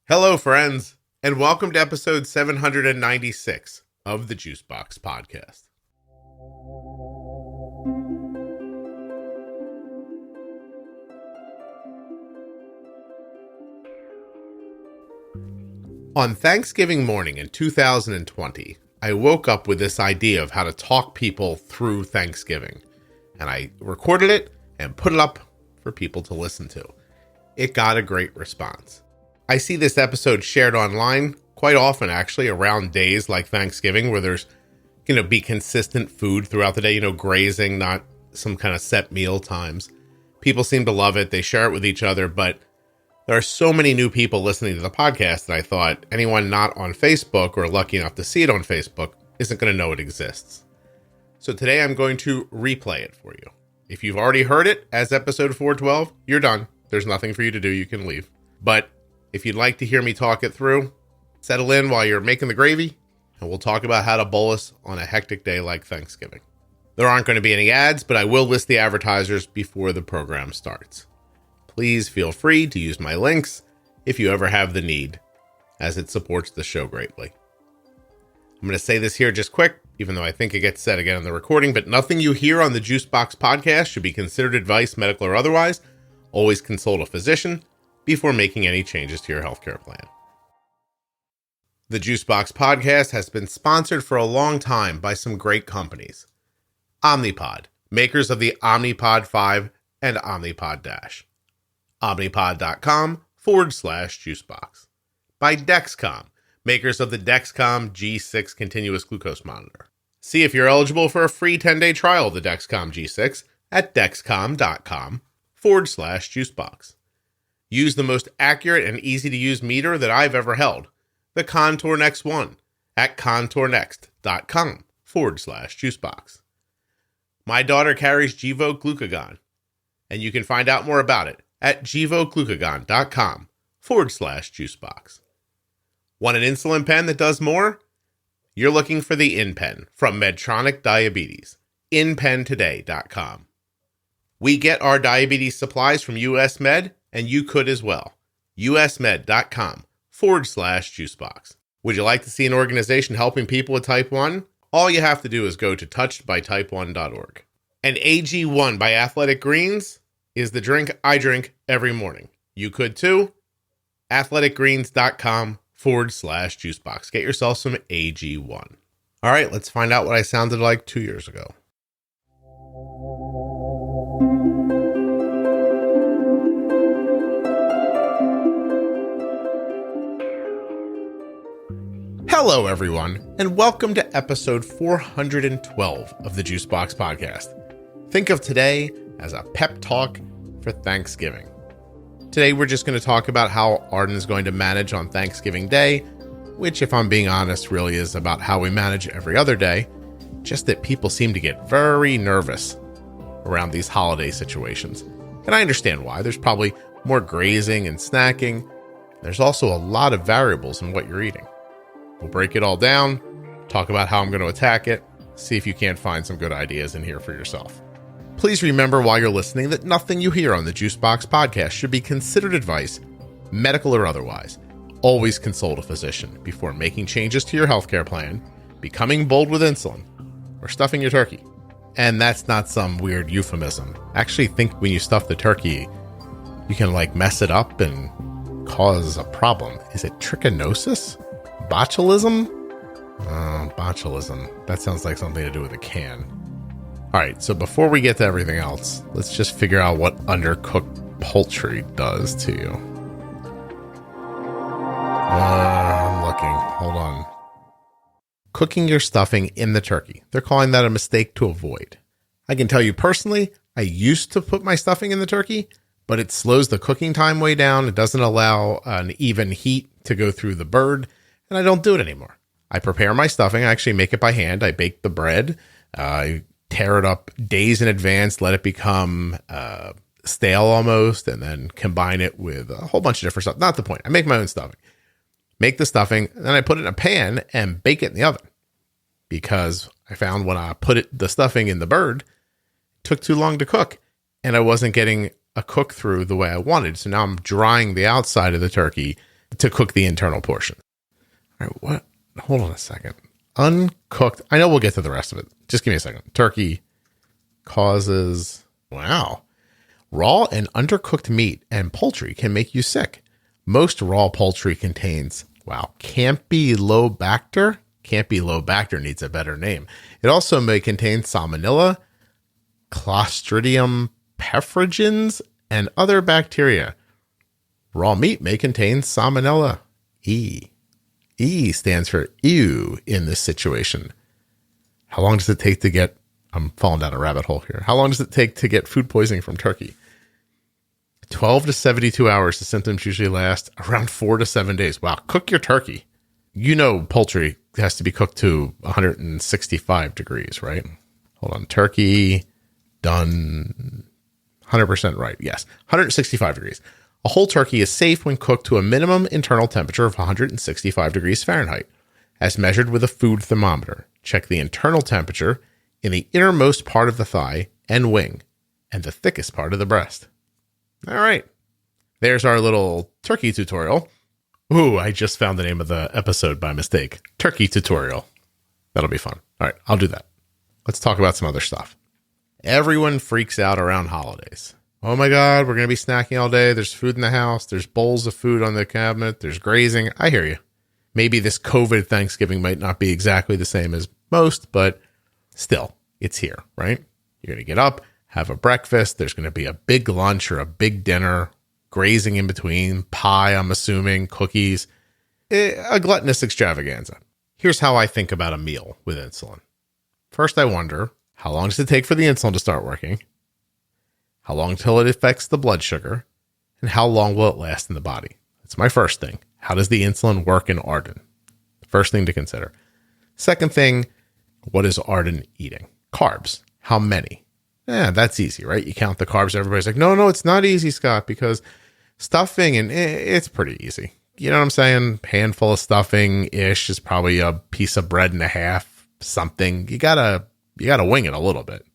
Hello, friends, and welcome to episode 796 of the Juicebox Podcast. On Thanksgiving morning in 2020, I woke up with this idea of how to talk people through Thanksgiving, and I recorded it and put it up for people to listen to. It got a great response. I see this episode shared online quite often, actually, around days like Thanksgiving, where there's going to be consistent food throughout the day, grazing, not some kind of set meal times. People seem to love it. They share it with each other, but there are so many new people listening to the podcast that I thought anyone not on Facebook or lucky enough to see it on Facebook isn't going to know it exists. So today I'm going to replay it for you. If you've already heard it as episode 412, you're done. There's nothing for you to do. You can leave. But if you'd like to hear me talk it through, settle in while you're making the gravy, and we'll talk about how to bolus on a hectic day like Thanksgiving. There aren't going to be any ads, but I will list the advertisers before the program starts. Please feel free to use my links if you ever have the need, as it supports the show greatly. I'm going to say this here just quick, even though I think it gets said again in the recording, but nothing you hear on the Juicebox Podcast should be considered advice, medical or otherwise. Always consult a physician before making any changes to your healthcare plan. The Juicebox Podcast has been sponsored for a long time by some great companies. Omnipod, makers of the Omnipod 5 and Omnipod DASH. Omnipod.com/juicebox. By Dexcom, makers of the Dexcom G6 continuous glucose monitor. See if you're eligible for a free 10-day trial of the Dexcom G6 at dexcom.com/juicebox. Use the most accurate and easy-to-use meter that I've ever held, the Contour Next 1, at contournext.com/juicebox. My daughter carries Gvoke Glucagon, and you can find out more about it at gvokeglucagon.com/juicebox. Want an insulin pen that does more? You're looking for the InPen from Medtronic Diabetes. InPentoday.com. We get our diabetes supplies from ONEsmart, and you could as well. ONEsmart.com/juicebox. Would you like to see an organization helping people with type 1? All you have to do is go to touchedbytype1.org. And AG1 by Athletic Greens is the drink I drink every morning. You could too. athleticgreens.com/juicebox. Get yourself some AG1. All right, let's find out what I sounded like 2 years ago. Hello, everyone, and welcome to episode 412 of the Juicebox Podcast. Think of today as a pep talk for Thanksgiving. Today, we're just going to talk about how Arden is going to manage on Thanksgiving Day, which, if I'm being honest, really is about how we manage every other day, just that people seem to get very nervous around these holiday situations. And I understand why. There's probably more grazing and snacking. There's also a lot of variables in what you're eating. We'll break it all down, talk about how I'm going to attack it, see if you can't find some good ideas in here for yourself. Please remember while you're listening that nothing you hear on the Juicebox Podcast should be considered advice, medical or otherwise. Always consult a physician before making changes to your healthcare plan, becoming bold with insulin, or stuffing your turkey. And that's not some weird euphemism. I actually think when you stuff the turkey, you can mess it up and cause a problem. Is it trichinosis? Botulism? Botulism. That sounds like something to do with a can. All right, so before we get to everything else, let's just figure out what undercooked poultry does to you. I'm looking. Hold on. Cooking your stuffing in the turkey. They're calling that a mistake to avoid. I can tell you personally, I used to put my stuffing in the turkey, but it slows the cooking time way down. It doesn't allow an even heat to go through the bird, and I don't do it anymore. I prepare my stuffing. I actually make it by hand. I bake the bread. I tear it up days in advance, let it become stale almost, and then combine it with a whole bunch of different stuff. Not the point. I make my own stuffing. Make the stuffing, and then I put it in a pan and bake it in the oven. Because I found when I put the stuffing in the bird, it took too long to cook, and I wasn't getting a cook through the way I wanted. So now I'm drying the outside of the turkey to cook the internal portion. All right, what? Hold on a second. Uncooked. I know we'll get to the rest of it. Just give me a second. Turkey causes, wow. Raw and undercooked meat and poultry can make you sick. Most raw poultry contains, Campylobacter. Campylobacter needs a better name. It also may contain salmonella, Clostridium perfringens, and other bacteria. Raw meat may contain salmonella. E stands for ew in this situation. How long does it take to get, I'm falling down a rabbit hole here. How long does it take to get food poisoning from turkey? 12 to 72 hours. The symptoms usually last around 4 to 7 days. Wow. Cook your turkey. You know, poultry has to be cooked to 165 degrees, right? Hold on. Turkey done 100% right. Yes. 165 degrees. A whole turkey is safe when cooked to a minimum internal temperature of 165 degrees Fahrenheit, as measured with a food thermometer. Check the internal temperature in the innermost part of the thigh and wing, and the thickest part of the breast. All right. There's our little turkey tutorial. Ooh, I just found the name of the episode by mistake. Turkey tutorial. That'll be fun. All right, I'll do that. Let's talk about some other stuff. Everyone freaks out around holidays. Oh my God, we're going to be snacking all day. There's food in the house. There's bowls of food on the cabinet. There's grazing. I hear you. Maybe this COVID Thanksgiving might not be exactly the same as most, but still, it's here, right? You're going to get up, have a breakfast. There's going to be a big lunch or a big dinner, grazing in between, pie, I'm assuming, cookies, a gluttonous extravaganza. Here's how I think about a meal with insulin. First, I wonder, how long does it take for the insulin to start working? How long till it affects the blood sugar? And how long will it last in the body? That's my first thing. How does the insulin work in Arden? First thing to consider. Second thing, what is Arden eating? Carbs. How many? That's easy, right? You count the carbs. Everybody's like, no, it's not easy, Scott, because stuffing, and it's pretty easy. You know what I'm saying? Handful of stuffing-ish is probably a piece of bread and a half, something. You gotta wing it a little bit.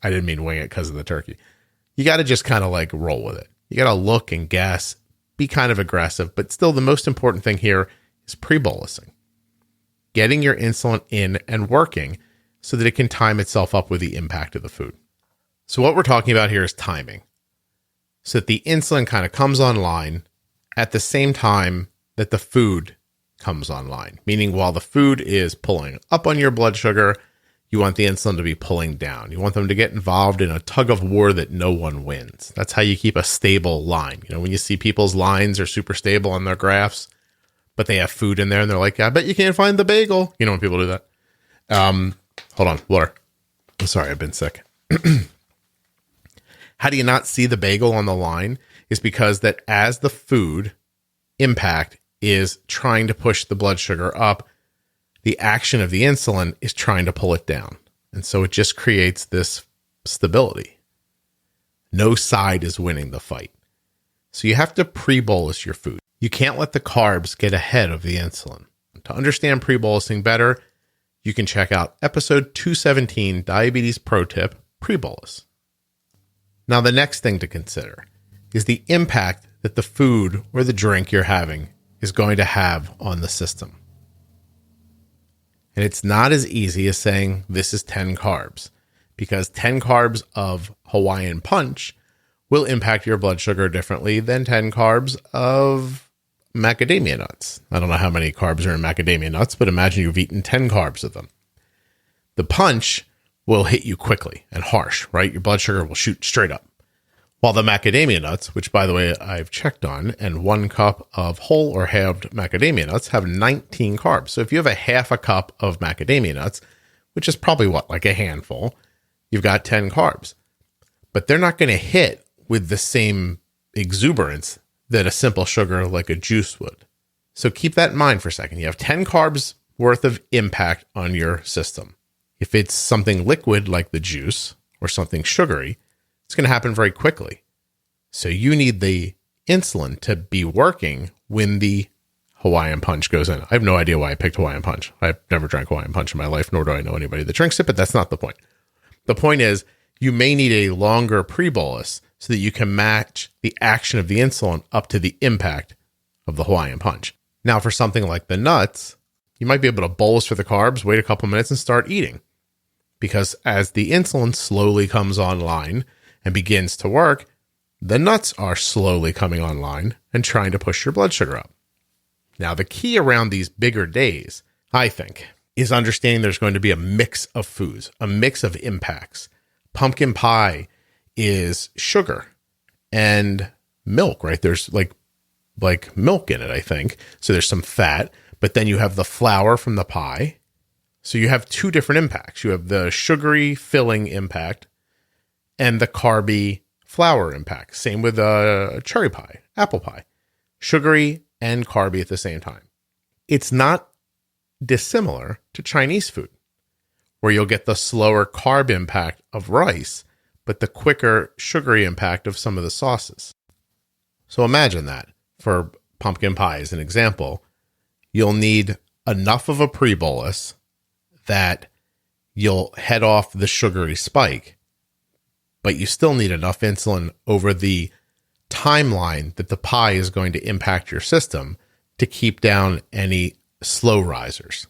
I didn't mean wing it because of the turkey. You got to just kind of like roll with it. You got to look and guess, be kind of aggressive, but still the most important thing here is pre-bolusing. Getting your insulin in and working so that it can time itself up with the impact of the food. So what we're talking about here is timing. So that the insulin kind of comes online at the same time that the food comes online. Meaning while the food is pulling up on your blood sugar, you want the insulin to be pulling down. You want them to get involved in a tug of war that no one wins. That's how you keep a stable line. You know, when you see people's lines are super stable on their graphs, but they have food in there and they're like, I bet you can't find the bagel. You know when people do that? Hold on, water. I'm sorry, I've been sick. How do you not see the bagel on the line? Is because that as the food impact is trying to push the blood sugar up, the action of the insulin is trying to pull it down. And so it just creates this stability. No side is winning the fight. So you have to pre-bolus your food. You can't let the carbs get ahead of the insulin. To understand pre-bolusing better, you can check out episode 217, Diabetes Pro Tip, Pre-Bolus. Now, the next thing to consider is the impact that the food or the drink you're having is going to have on the system. And it's not as easy as saying this is 10 carbs, because 10 carbs of Hawaiian Punch will impact your blood sugar differently than 10 carbs of macadamia nuts. I don't know how many carbs are in macadamia nuts, but imagine you've eaten 10 carbs of them. The punch will hit you quickly and harsh, right? Your blood sugar will shoot straight up. While the macadamia nuts, which by the way, I've checked on, and 1 cup of whole or halved macadamia nuts have 19 carbs. So if you have a half a cup of macadamia nuts, which is probably like a handful, you've got 10 carbs. But they're not going to hit with the same exuberance that a simple sugar like a juice would. So keep that in mind for a second. You have 10 carbs worth of impact on your system. If it's something liquid like the juice or something sugary, it's going to happen very quickly. So you need the insulin to be working when the Hawaiian Punch goes in. I have no idea why I picked Hawaiian Punch. I've never drank Hawaiian Punch in my life, nor do I know anybody that drinks it, but that's not the point. The point is you may need a longer pre-bolus so that you can match the action of the insulin up to the impact of the Hawaiian Punch. Now, for something like the nuts, you might be able to bolus for the carbs, wait a couple minutes, and start eating. Because as the insulin slowly comes online and begins to work, the nuts are slowly coming online and trying to push your blood sugar up. Now, the key around these bigger days, I think, is understanding there's going to be a mix of foods, a mix of impacts. Pumpkin pie is sugar and milk, right? There's like milk in it, I think. So there's some fat, but then you have the flour from the pie. So you have two different impacts. You have the sugary filling impact and the carby flour impact. Same with cherry pie, apple pie, sugary and carby at the same time. It's not dissimilar to Chinese food, where you'll get the slower carb impact of rice, but the quicker sugary impact of some of the sauces. So imagine that for pumpkin pie as an example, you'll need enough of a pre-bolus that you'll head off the sugary spike, but you still need enough insulin over the timeline that the pie is going to impact your system to keep down any slow risers.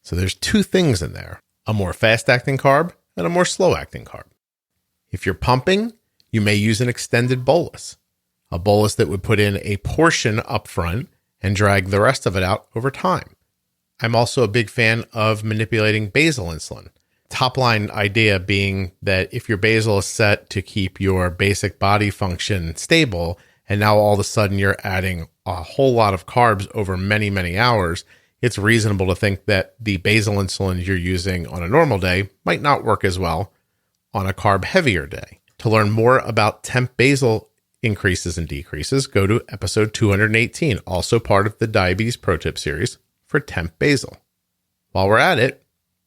So there's two things in there, a more fast-acting carb and a more slow-acting carb. If you're pumping, you may use an extended bolus, a bolus that would put in a portion up front and drag the rest of it out over time. I'm also a big fan of manipulating basal insulin. Top line idea being that if your basal is set to keep your basic body function stable, and now all of a sudden you're adding a whole lot of carbs over many, many hours, it's reasonable to think that the basal insulin you're using on a normal day might not work as well on a carb heavier day. To learn more about temp basal increases and decreases, go to episode 218, also part of the Diabetes Pro Tip series for temp basal. While we're at it,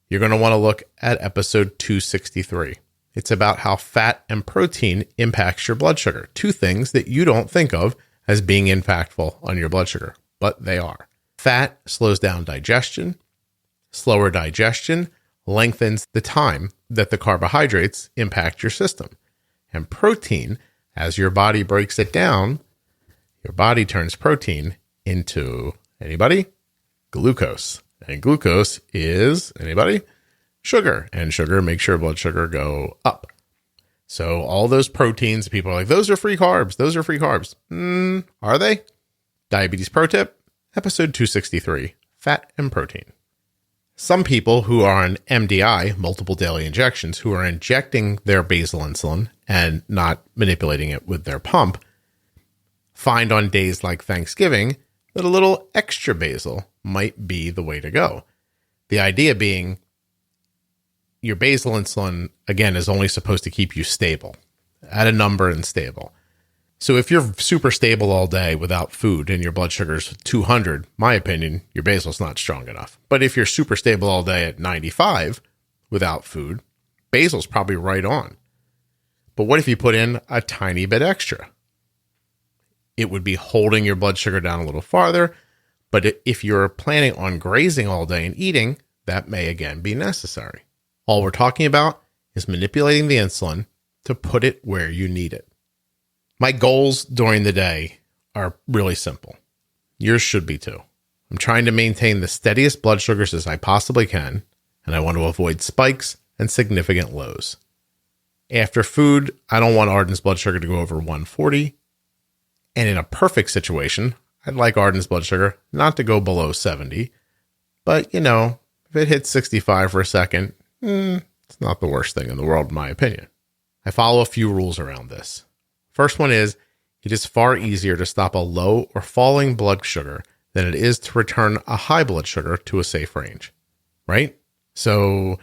you're going to want to look at episode 263. It's about how fat and protein impacts your blood sugar. Two things that you don't think of as being impactful on your blood sugar, but they are. Fat slows down digestion. Slower digestion lengthens the time that the carbohydrates impact your system. And protein, as your body breaks it down, your body turns protein into, anybody? Glucose. And glucose is, anybody? Sugar. And sugar makes your blood sugar go up. So all those proteins, people are like, those are free carbs. Those are free carbs. Are they? Diabetes Pro Tip, episode 263, fat and protein. Some people who are on MDI, multiple daily injections, who are injecting their basal insulin and not manipulating it with their pump, find on days like Thanksgiving that a little extra basal might be the way to go. The idea being your basal insulin, again, is only supposed to keep you stable, at a number and stable. So if you're super stable all day without food and your blood sugar's 200, my opinion, your basal's not strong enough. But if you're super stable all day at 95 without food, basal's probably right on. But what if you put in a tiny bit extra? It would be holding your blood sugar down a little farther. But if you're planning on grazing all day and eating, that may again be necessary. All we're talking about is manipulating the insulin to put it where you need it. My goals during the day are really simple. Yours should be too. I'm trying to maintain the steadiest blood sugars as I possibly can, and I want to avoid spikes and significant lows. After food, I don't want Arden's blood sugar to go over 140. And in a perfect situation, I'd like Arden's blood sugar not to go below 70. But, if it hits 65 for a second, it's not the worst thing in the world, in my opinion. I follow a few rules around this. First one is, it is far easier to stop a low or falling blood sugar than it is to return a high blood sugar to a safe range, right? So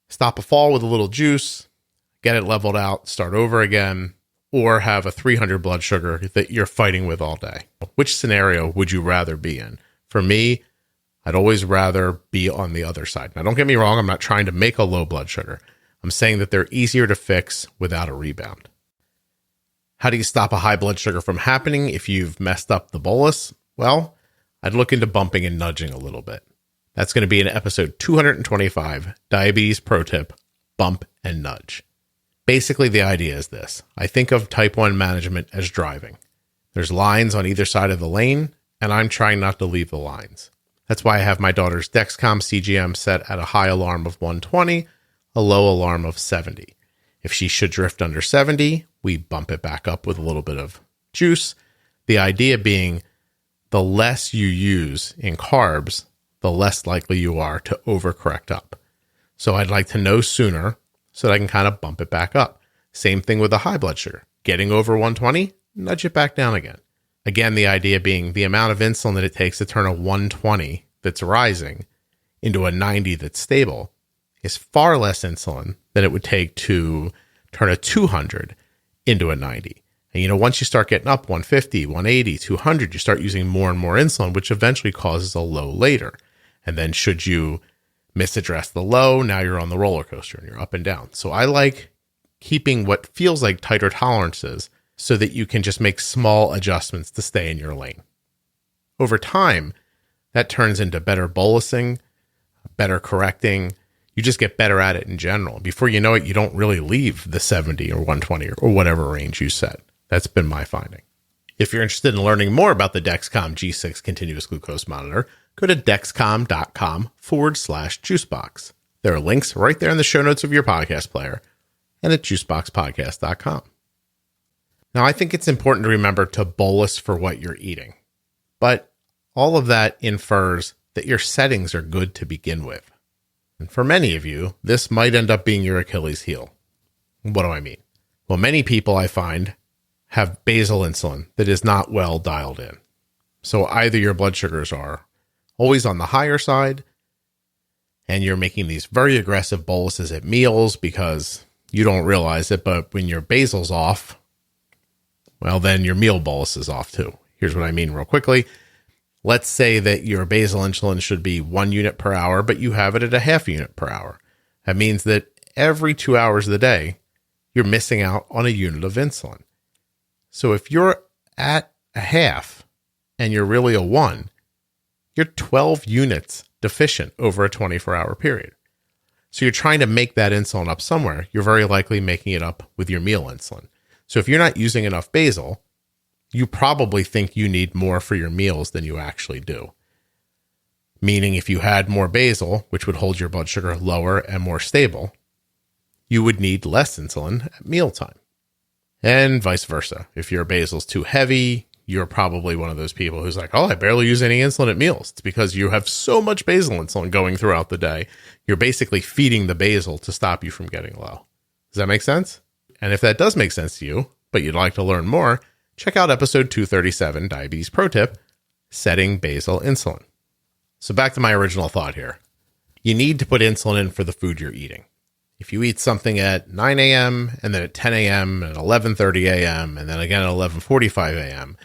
stop a fall with a little juice, get it leveled out, start over again, or have a 300 blood sugar that you're fighting with all day. Which scenario would you rather be in? For me, I'd always rather be on the other side. Now, don't get me wrong. I'm not trying to make a low blood sugar. I'm saying that they're easier to fix without a rebound. How do you stop a high blood sugar from happening if you've messed up the bolus? Well, I'd look into bumping and nudging a little bit. That's going to be in episode 225, Diabetes Pro Tip, Bump and Nudge. Basically, the idea is this. I think of type 1 management as driving. There's lines on either side of the lane, and I'm trying not to leave the lines. That's why I have my daughter's Dexcom CGM set at a high alarm of 120, a low alarm of 70. If she should drift under 70, we bump it back up with a little bit of juice. The idea being the less you use in carbs, the less likely you are to overcorrect up. So I'd like to know sooner so that I can kind of bump it back up. Same thing with the high blood sugar. Getting over 120, nudge it back down again. Again, the idea being the amount of insulin that it takes to turn a 120 that's rising into a 90 that's stable is far less insulin than it would take to turn a 200 into a 90. And once you start getting up 150, 180, 200, you start using more and more insulin, which eventually causes a low later. And then should you misaddress the low, now you're on the roller coaster and you're up and down. So I like keeping what feels like tighter tolerances so that you can just make small adjustments to stay in your lane. Over time, that turns into better bolusing, better correcting. You just get better at it in general. Before you know it, you don't really leave the 70 or 120 or whatever range you set. That's been my finding. If you're interested in learning more about the Dexcom G6 continuous glucose monitor, go to dexcom.com/juicebox. There are links right there in the show notes of your podcast player and at juiceboxpodcast.com. Now, I think it's important to remember to bolus for what you're eating, but all of that infers that your settings are good to begin with. And for many of you, this might end up being your Achilles heel. What do I mean? Well, many people I find have basal insulin that is not well dialed in. So either your blood sugars are always on the higher side, and you're making these very aggressive boluses at meals because you don't realize it, but when your basal's off, well, then your meal bolus is off too. Here's what I mean real quickly. Let's say that your basal insulin should be 1 unit per hour, but you have it at a half unit per hour. That means that every 2 hours of the day, you're missing out on a unit of insulin. So if you're at a half and you're really a 1, you're 12 units deficient over a 24-hour period. So you're trying to make that insulin up somewhere. You're very likely making it up with your meal insulin. So if you're not using enough basal, you probably think you need more for your meals than you actually do. Meaning if you had more basal, which would hold your blood sugar lower and more stable, you would need less insulin at mealtime. And vice versa. If your basal's too heavy, you're probably one of those people who's like, oh, I barely use any insulin at meals. It's because you have so much basal insulin going throughout the day. You're basically feeding the basal to stop you from getting low. Does that make sense? And if that does make sense to you, but you'd like to learn more, check out episode 237, Diabetes Pro Tip, Setting Basal Insulin. So back to my original thought here. You need to put insulin in for the food you're eating. If you eat something at 9 a.m. and then at 10 a.m. and 11:30 a.m. and then again at 11:45 a.m.,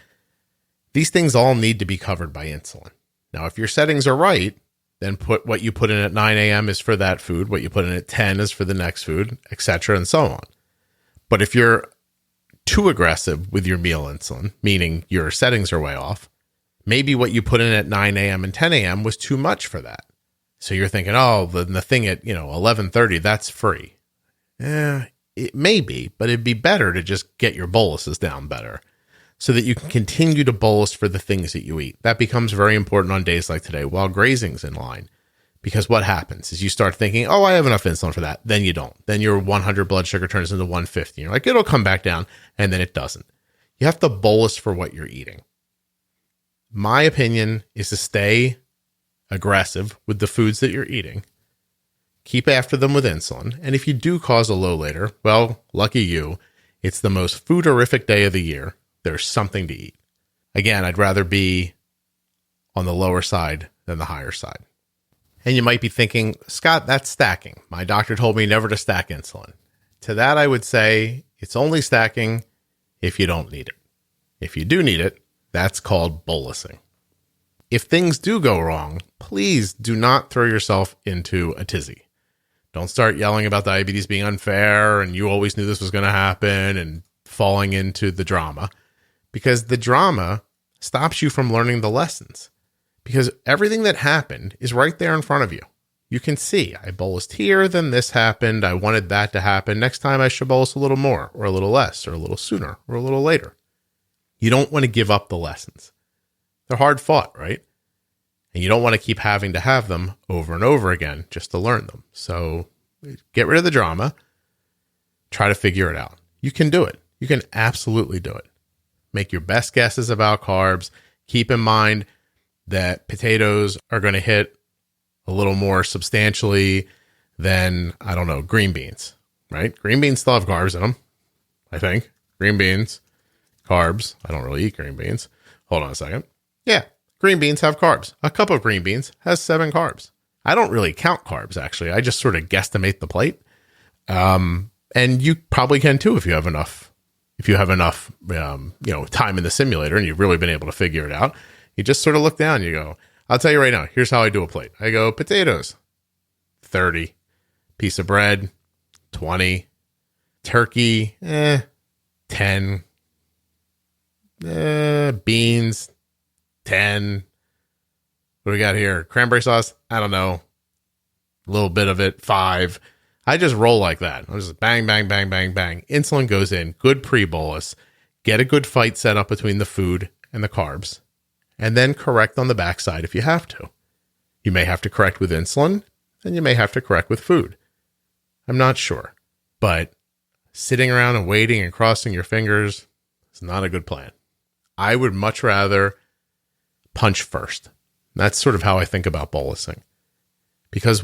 these things all need to be covered by insulin. Now, if your settings are right, then what you put in at 9 a.m. is for that food, what you put in at 10 is for the next food, etc., and so on. But if you're too aggressive with your meal insulin, meaning your settings are way off, maybe what you put in at 9 a.m. and 10 a.m. was too much for that. So you're thinking, oh, the thing at 11:30, that's free. It may be, but it'd be better to just get your boluses down better so that you can continue to bolus for the things that you eat. That becomes very important on days like today while grazing's in line. Because what happens is you start thinking, oh, I have enough insulin for that. Then you don't. Then your 100 blood sugar turns into 150. You're like, it'll come back down. And then it doesn't. You have to bolus for what you're eating. My opinion is to stay aggressive with the foods that you're eating. Keep after them with insulin. And if you do cause a low later, well, lucky you. It's the most fooderific day of the year. There's something to eat. Again, I'd rather be on the lower side than the higher side. And you might be thinking, Scott, that's stacking. My doctor told me never to stack insulin. To that, I would say it's only stacking if you don't need it. If you do need it, that's called bolusing. If things do go wrong, please do not throw yourself into a tizzy. Don't start yelling about diabetes being unfair and you always knew this was going to happen and falling into the drama, because the drama stops you from learning the lessons. Because everything that happened is right there in front of you. You can see, I bolused here, then this happened. I wanted that to happen. Next time I should bolus a little more, or a little less, or a little sooner, or a little later. You don't want to give up the lessons. They're hard fought, right? And you don't want to keep having to have them over and over again just to learn them. So get rid of the drama. Try to figure it out. You can do it. You can absolutely do it. Make your best guesses about carbs. Keep in mind that potatoes are going to hit a little more substantially than, I don't know, green beans, right? Green beans still have carbs in them, I think. Green beans, carbs. I don't really eat green beans. Hold on a second. Yeah, green beans have carbs. A cup of green beans has 7 carbs. I don't really count carbs, actually. I just sort of guesstimate the plate. And you probably can too if you have enough. If you have enough, time in the simulator and you've really been able to figure it out, you just sort of look down. You go, I'll tell you right now. Here's how I do a plate. I go potatoes, 30, piece of bread, 20, turkey, 10, beans, 10. What do we got here? Cranberry sauce? I don't know. A little bit of it, 5. I just roll like that. I just bang, bang, bang, bang, bang. Insulin goes in. Good pre-bolus. Get a good fight set up between the food and the carbs. And then correct on the backside if you have to. You may have to correct with insulin, and you may have to correct with food. I'm not sure. But sitting around and waiting and crossing your fingers is not a good plan. I would much rather punch first. That's sort of how I think about bolusing. Because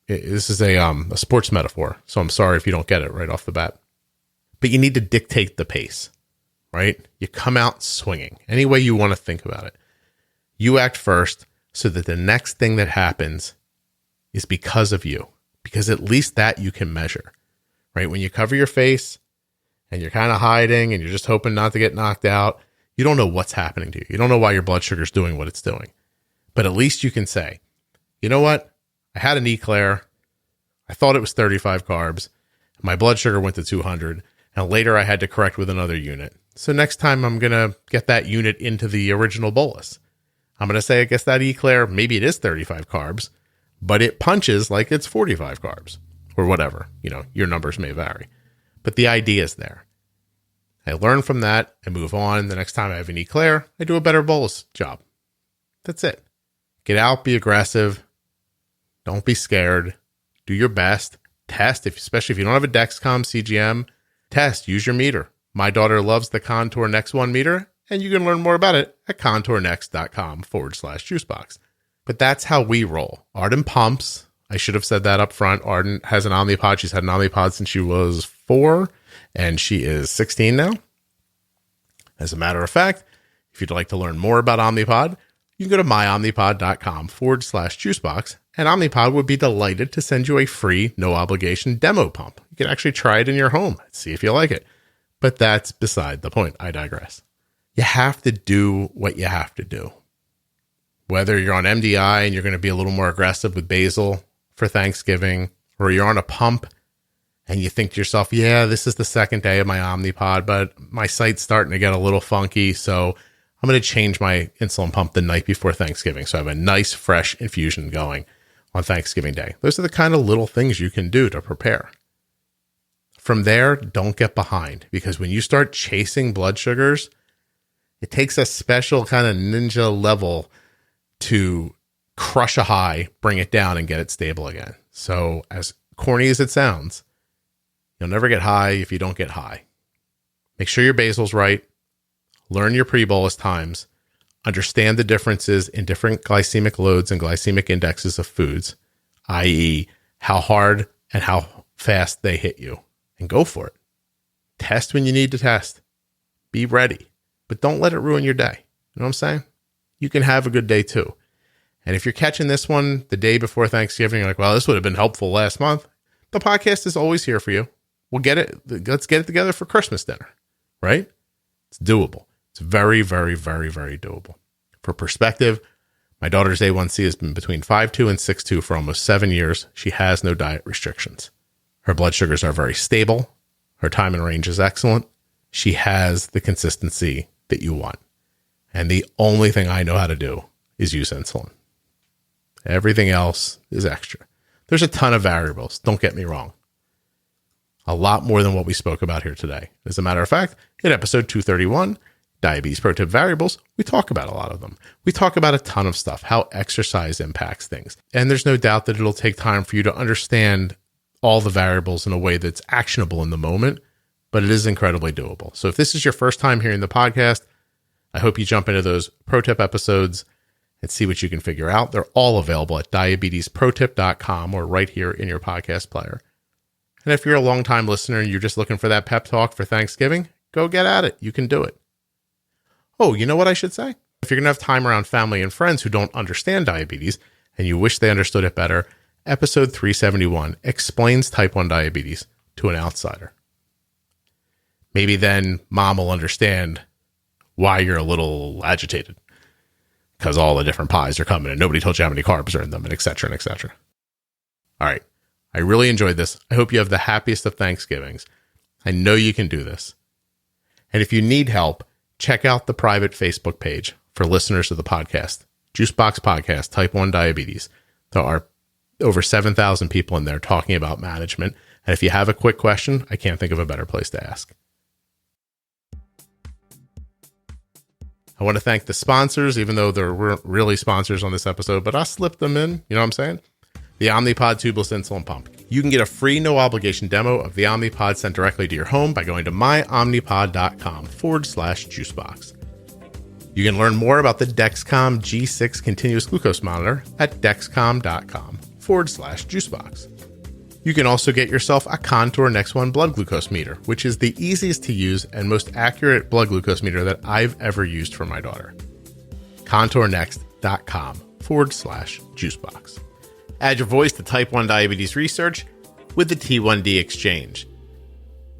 this is a sports metaphor, so I'm sorry if you don't get it right off the bat. But you need to dictate the pace, right? You come out swinging, any way you want to think about it. You act first so that the next thing that happens is because of you, because at least that you can measure, right? When you cover your face and you're kind of hiding and you're just hoping not to get knocked out, you don't know what's happening to you. You don't know why your blood sugar is doing what it's doing. But at least you can say, you know what? I had an eclair. I thought it was 35 carbs. My blood sugar went to 200. And later I had to correct with another unit. So next time I'm going to get that unit into the original bolus. I'm going to say, I guess that eclair, maybe it is 35 carbs, but it punches like it's 45 carbs or whatever. Your numbers may vary. But the idea is there. I learn from that. I move on. The next time I have an eclair, I do a better bolus job. That's it. Get out, be aggressive. Don't be scared. Do your best. Test, especially if you don't have a Dexcom CGM. Test. Use your meter. My daughter loves the Contour Next 1 meter, and you can learn more about it at contournext.com/juicebox. But that's how we roll. Arden pumps. I should have said that up front. Arden has an Omnipod. She's had an Omnipod since she was 4, and she is 16 now. As a matter of fact, if you'd like to learn more about Omnipod, you can go to myomnipod.com/juicebox, and Omnipod would be delighted to send you a free, no obligation demo pump. You can actually try it in your home, see if you like it. But that's beside the point. I digress. You have to do what you have to do. Whether you're on MDI and you're going to be a little more aggressive with basal for Thanksgiving, or you're on a pump and you think to yourself, yeah, this is the second day of my Omnipod, but my site's starting to get a little funky, so I'm going to change my insulin pump the night before Thanksgiving. So I have a nice, fresh infusion going on Thanksgiving Day. Those are the kind of little things you can do to prepare. From there, don't get behind, because when you start chasing blood sugars, it takes a special kind of ninja level to crush a high, bring it down, and get it stable again. So as corny as it sounds, you'll never get high if you don't get high. Make sure your basal's right. Learn your pre-bolus times. Understand the differences in different glycemic loads and glycemic indexes of foods, i.e. how hard and how fast they hit you. And go for it. Test when you need to test. Be ready. But don't let it ruin your day. You know what I'm saying? You can have a good day too. And if you're catching this one the day before Thanksgiving, you're like, well, this would have been helpful last month. The podcast is always here for you. Let's get it together for Christmas dinner, right? It's doable. It's very, very, very, very doable. For perspective, my daughter's A1C has been between 5.2 and 6.2 for almost 7 years. She has no diet restrictions. Her blood sugars are very stable. Her time in range is excellent. She has the consistency that you want. And the only thing I know how to do is use insulin. Everything else is extra. There's a ton of variables. Don't get me wrong. A lot more than what we spoke about here today. As a matter of fact, in episode 231, Diabetes Pro Tip Variables, we talk about a lot of them. We talk about a ton of stuff, how exercise impacts things. And there's no doubt that it'll take time for you to understand all the variables in a way that's actionable in the moment, but it is incredibly doable. So if this is your first time hearing the podcast, I hope you jump into those pro tip episodes and see what you can figure out. They're all available at diabetesprotip.com or right here in your podcast player. And if you're a long-time listener and you're just looking for that pep talk for Thanksgiving, go get at it. You can do it. Oh, you know what I should say? If you're going to have time around family and friends who don't understand diabetes and you wish they understood it better, episode 371 explains type 1 diabetes to an outsider. Maybe then mom will understand why you're a little agitated because all the different pies are coming and nobody told you how many carbs are in them, and et cetera, and et cetera. All right. I really enjoyed this. I hope you have the happiest of Thanksgivings. I know you can do this. And if you need help, check out the private Facebook page for listeners of the podcast, Juicebox Podcast, Type 1 Diabetes. There are over 7,000 people in there talking about management. And if you have a quick question, I can't think of a better place to ask. I want to thank the sponsors, even though there weren't really sponsors on this episode, but I slipped them in. You know what I'm saying? The Omnipod tubeless insulin pump. You can get a free no obligation demo of the Omnipod sent directly to your home by going to myomnipod.com/juicebox. You can learn more about the Dexcom G6 continuous glucose monitor at dexcom.com/juicebox. You can also get yourself a Contour Next One blood glucose meter, which is the easiest to use and most accurate blood glucose meter that I've ever used for my daughter. contournext.com/juicebox. Add your voice to type 1 diabetes research with the T1D Exchange.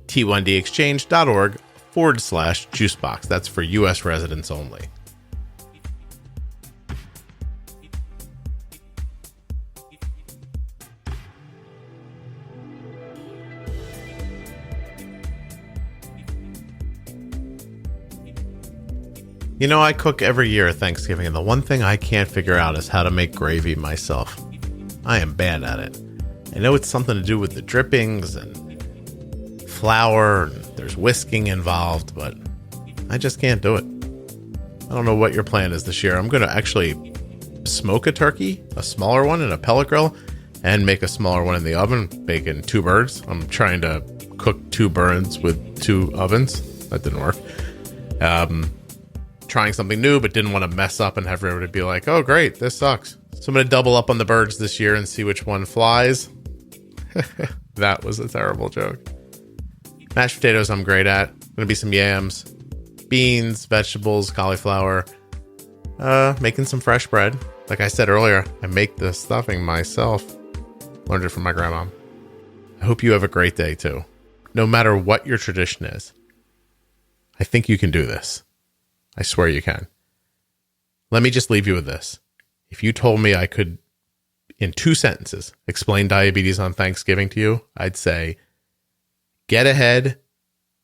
T1dexchange.org/juicebox. That's for U.S. residents only. You know, I cook every year at Thanksgiving, and the one thing I can't figure out is how to make gravy myself. I am bad at it. I know it's something to do with the drippings and flour, and there's whisking involved, but I just can't do it. I don't know what your plan is this year. I'm going to actually smoke a turkey, a smaller one in a pellet grill, and make a smaller one in the oven, baking 2 birds. I'm trying to cook 2 birds with 2 ovens. That didn't work. Trying something new, but didn't want to mess up and have everybody be like, oh, great, this sucks. So I'm going to double up on the birds this year and see which one flies. That was a terrible joke. Mashed potatoes I'm great at. Going to be some yams, beans, vegetables, cauliflower, making some fresh bread. Like I said earlier, I make the stuffing myself. Learned it from my grandma. I hope you have a great day too. No matter what your tradition is, I think you can do this. I swear you can. Let me just leave you with this. If you told me I could, in 2 sentences, explain diabetes on Thanksgiving to you, I'd say, get ahead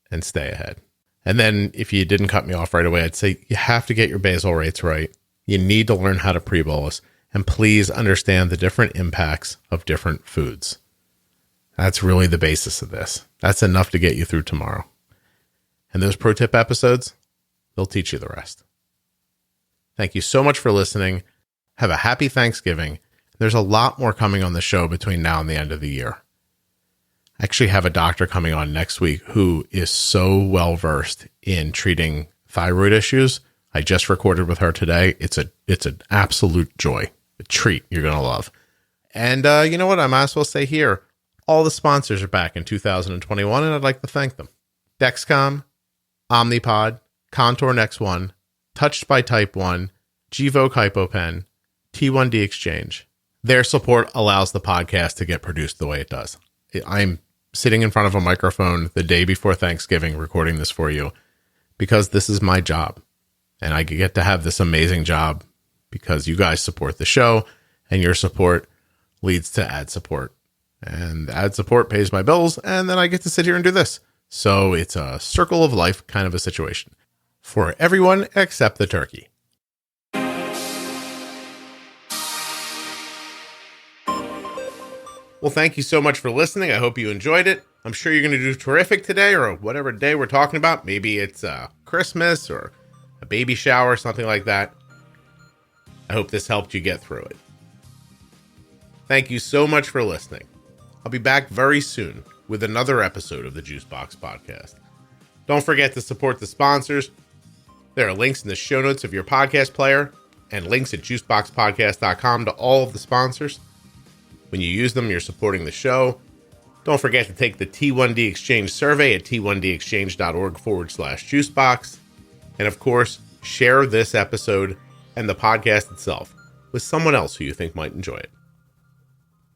and stay ahead. And then if you didn't cut me off right away, I'd say you have to get your basal rates right. You need to learn how to pre-bolus. And please understand the different impacts of different foods. That's really the basis of this. That's enough to get you through tomorrow. And those pro tip episodes, they'll teach you the rest. Thank you so much for listening. Have a happy Thanksgiving. There's a lot more coming on the show between now and the end of the year. I actually have a doctor coming on next week who is so well versed in treating thyroid issues. I just recorded with her today. It's an absolute joy, a treat you're going to love. And you know what? I might as well say here, all the sponsors are back in 2021, and I'd like to thank them. Dexcom, Omnipod, Contour Next One, Touched by Type 1, Gvoke HypoPen, T1D Exchange. Their support allows the podcast to get produced the way it does. I'm sitting in front of a microphone the day before Thanksgiving recording this for you because this is my job. And I get to have this amazing job because you guys support the show, and your support leads to ad support. And ad support pays my bills, and then I get to sit here and do this. So it's a circle of life kind of a situation for everyone except the turkey. Well, thank you so much for listening. I hope you enjoyed it. I'm sure you're going to do terrific today, or whatever day we're talking about. Maybe it's Christmas or a baby shower, something like that. I hope this helped you get through it. Thank you so much for listening. I'll be back very soon with another episode of the Juicebox Podcast. Don't forget to support the sponsors. There are links in the show notes of your podcast player and links at juiceboxpodcast.com to all of the sponsors. When you use them, you're supporting the show. Don't forget to take the T1D Exchange survey at t1dexchange.org/juicebox. And of course, share this episode and the podcast itself with someone else who you think might enjoy it.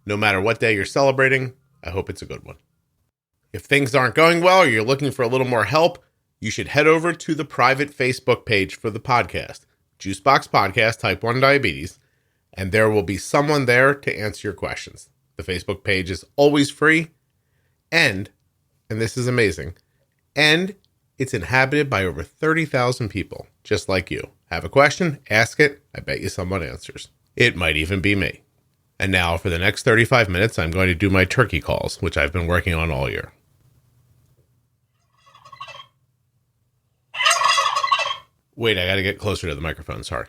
No matter what day you're celebrating, I hope it's a good one. If things aren't going well or you're looking for a little more help, you should head over to the private Facebook page for the podcast, Juicebox Podcast Type 1 Diabetes, and there will be someone there to answer your questions. The Facebook page is always free, and this is amazing, and it's inhabited by over 30,000 people, just like you. Have a question? Ask it. I bet you someone answers. It might even be me. And now, for the next 35 minutes, I'm going to do my turkey calls, which I've been working on all year. Wait, I gotta get closer to the microphone, sorry.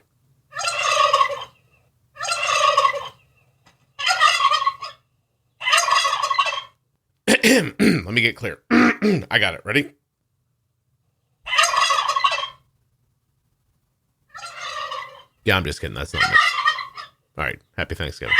Let me get clear. I got it. Ready? Yeah, I'm just kidding. That's not me. All right. Happy Thanksgiving.